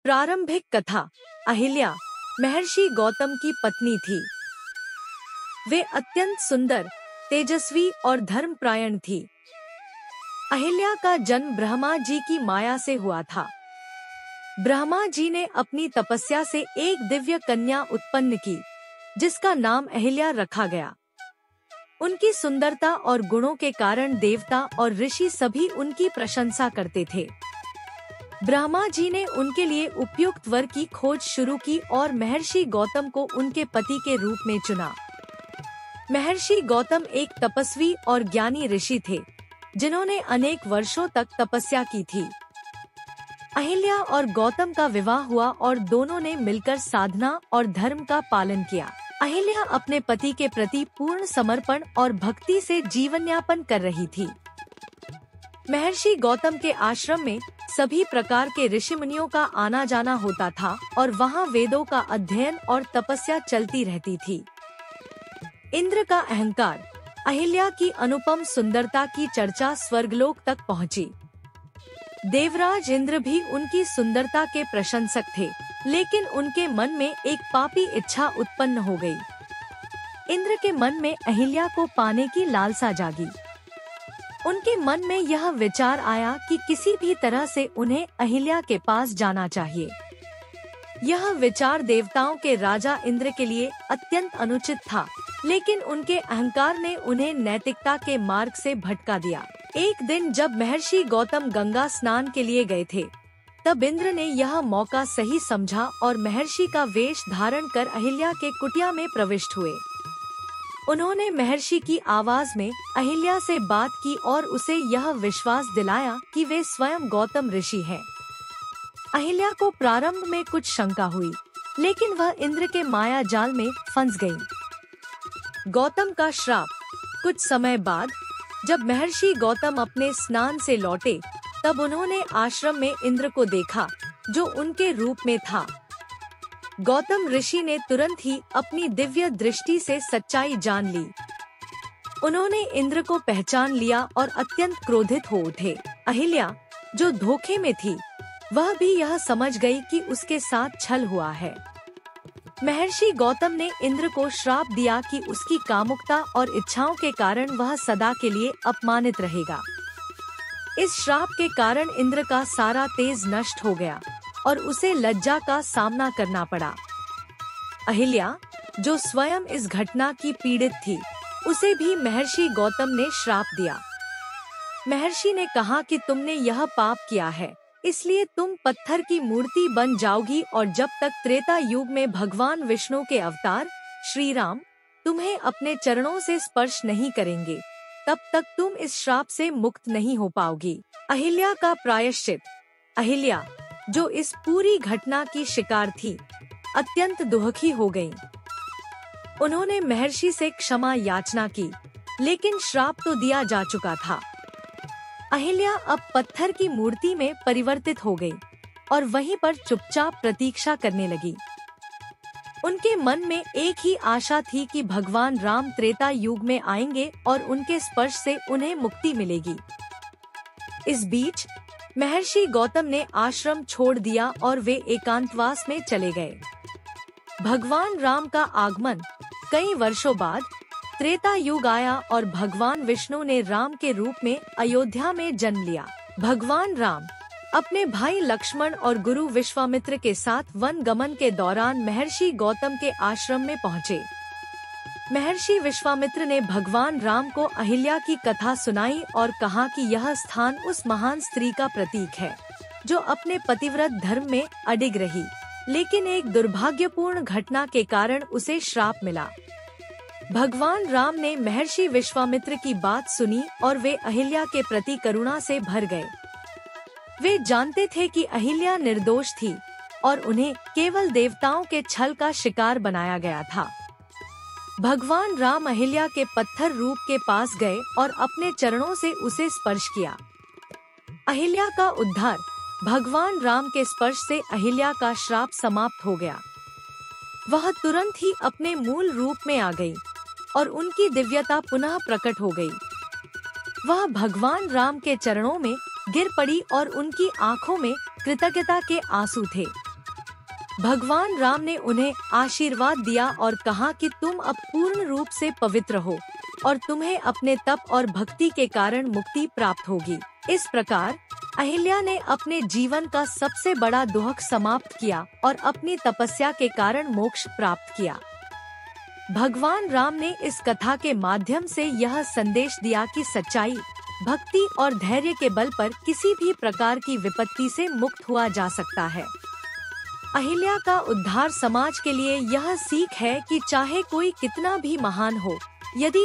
प्रारंभिक कथा। अहिल्या महर्षि गौतम की पत्नी थी। वे अत्यंत सुंदर, तेजस्वी और धर्मपरायण थी। अहिल्या का जन्म ब्रह्मा जी की माया से हुआ था। ब्रह्मा जी ने अपनी तपस्या से एक दिव्य कन्या उत्पन्न की, जिसका नाम अहिल्या रखा गया। उनकी सुंदरता और गुणों के कारण देवता और ऋषि सभी उनकी प्रशंसा करते थे। ब्रह्मा जी ने उनके लिए उपयुक्त वर की खोज शुरू की और महर्षि गौतम को उनके पति के रूप में चुना। महर्षि गौतम एक तपस्वी और ज्ञानी ऋषि थे, जिन्होंने अनेक वर्षों तक तपस्या की थी। अहिल्या और गौतम का विवाह हुआ और दोनों ने मिलकर साधना और धर्म का पालन किया। अहिल्या अपने पति के प्रति पूर्ण समर्पण और भक्ति से जीवनयापन कर रही थी। महर्षि गौतम के आश्रम में सभी प्रकार के ऋषि मुनियों का आना जाना होता था और वहाँ वेदों का अध्ययन और तपस्या चलती रहती थी। इंद्र का अहंकार। अहिल्या की अनुपम सुंदरता की चर्चा स्वर्गलोक तक पहुँची। देवराज इंद्र भी उनकी सुंदरता के प्रशंसक थे, लेकिन उनके मन में एक पापी इच्छा उत्पन्न हो गई। इंद्र के मन में अहिल्या को पाने की लालसा जागी। उनके मन में यह विचार आया कि किसी भी तरह से उन्हें अहिल्या के पास जाना चाहिए। यह विचार देवताओं के राजा इंद्र के लिए अत्यंत अनुचित था, लेकिन उनके अहंकार ने उन्हें नैतिकता के मार्ग से भटका दिया। एक दिन जब महर्षि गौतम गंगा स्नान के लिए गए थे, तब इंद्र ने यह मौका सही समझा और महर्षि का वेश धारण कर अहिल्या के कुटिया में प्रविष्ट हुए। उन्होंने महर्षि की आवाज में अहिल्या से बात की और उसे यह विश्वास दिलाया कि वे स्वयं गौतम ऋषि हैं। अहिल्या को प्रारंभ में कुछ शंका हुई, लेकिन वह इंद्र के माया जाल में फंस गई। गौतम का श्राप। कुछ समय बाद जब महर्षि गौतम अपने स्नान से लौटे, तब उन्होंने आश्रम में इंद्र को देखा, जो उनके रूप में था। गौतम ऋषि ने तुरंत ही अपनी दिव्य दृष्टि से सच्चाई जान ली। उन्होंने इंद्र को पहचान लिया और अत्यंत क्रोधित हो उठे। अहिल्या, जो धोखे में थी, वह भी यह समझ गई कि उसके साथ छल हुआ है। महर्षि गौतम ने इंद्र को श्राप दिया कि उसकी कामुकता और इच्छाओं के कारण वह सदा के लिए अपमानित रहेगा। इस श्राप के कारण इंद्र का सारा तेज नष्ट हो गया और उसे लज्जा का सामना करना पड़ा। अहिल्या, जो स्वयं इस घटना की पीड़ित थी, उसे भी महर्षि गौतम ने श्राप दिया। महर्षि ने कहा कि तुमने यह पाप किया है, इसलिए तुम पत्थर की मूर्ति बन जाओगी और जब तक त्रेता युग में भगवान विष्णु के अवतार श्री राम तुम्हें अपने चरणों से स्पर्श नहीं करेंगे, तब तक तुम इस श्राप से मुक्त नहीं हो पाओगी। अहिल्या का प्रायश्चित। अहिल्या, जो इस पूरी घटना की शिकार थी, अत्यंत दुखी हो गईं। उन्होंने महर्षि से क्षमा याचना की, लेकिन श्राप तो दिया जा चुका था। अहिल्या अब पत्थर की मूर्ति में परिवर्तित हो गई और वहीं पर चुपचाप प्रतीक्षा करने लगी। उनके मन में एक ही आशा थी कि भगवान राम त्रेता युग में आएंगे और उनके स्पर्श से उन्हें मुक्ति मिलेगी। इस बीच महर्षि गौतम ने आश्रम छोड़ दिया और वे एकांतवास में चले गए। भगवान राम का आगमन। कई वर्षों बाद त्रेता युग आया और भगवान विष्णु ने राम के रूप में अयोध्या में जन्म लिया। भगवान राम अपने भाई लक्ष्मण और गुरु विश्वामित्र के साथ वन गमन के दौरान महर्षि गौतम के आश्रम में पहुँचे। महर्षि विश्वामित्र ने भगवान राम को अहिल्या की कथा सुनाई और कहा कि यह स्थान उस महान स्त्री का प्रतीक है, जो अपने पतिव्रत धर्म में अडिग रही, लेकिन एक दुर्भाग्यपूर्ण घटना के कारण उसे श्राप मिला। भगवान राम ने महर्षि विश्वामित्र की बात सुनी और वे अहिल्या के प्रति करुणा से भर गए। वे जानते थे कि अहिल्या निर्दोष थी और उन्हें केवल देवताओं के छल का शिकार बनाया गया था। भगवान राम अहिल्या के पत्थर रूप के पास गए और अपने चरणों से उसे स्पर्श किया। अहिल्या का उद्धार। भगवान राम के स्पर्श से अहिल्या का श्राप समाप्त हो गया। वह तुरंत ही अपने मूल रूप में आ गई और उनकी दिव्यता पुनः प्रकट हो गई। वह भगवान राम के चरणों में गिर पड़ी और उनकी आंखों में कृतज्ञता के आंसू थे। भगवान राम ने उन्हें आशीर्वाद दिया और कहा कि तुम अब पूर्ण रूप से पवित्र हो और तुम्हें अपने तप और भक्ति के कारण मुक्ति प्राप्त होगी। इस प्रकार अहिल्या ने अपने जीवन का सबसे बड़ा दुख समाप्त किया और अपनी तपस्या के कारण मोक्ष प्राप्त किया। भगवान राम ने इस कथा के माध्यम से यह संदेश दिया कि सच्चाई, भक्ति और धैर्य के बल पर किसी भी प्रकार की विपत्ति से मुक्त हुआ जा सकता है। अहिल्या का उद्धार समाज के लिए यह सीख है कि चाहे कोई कितना भी महान हो, यदि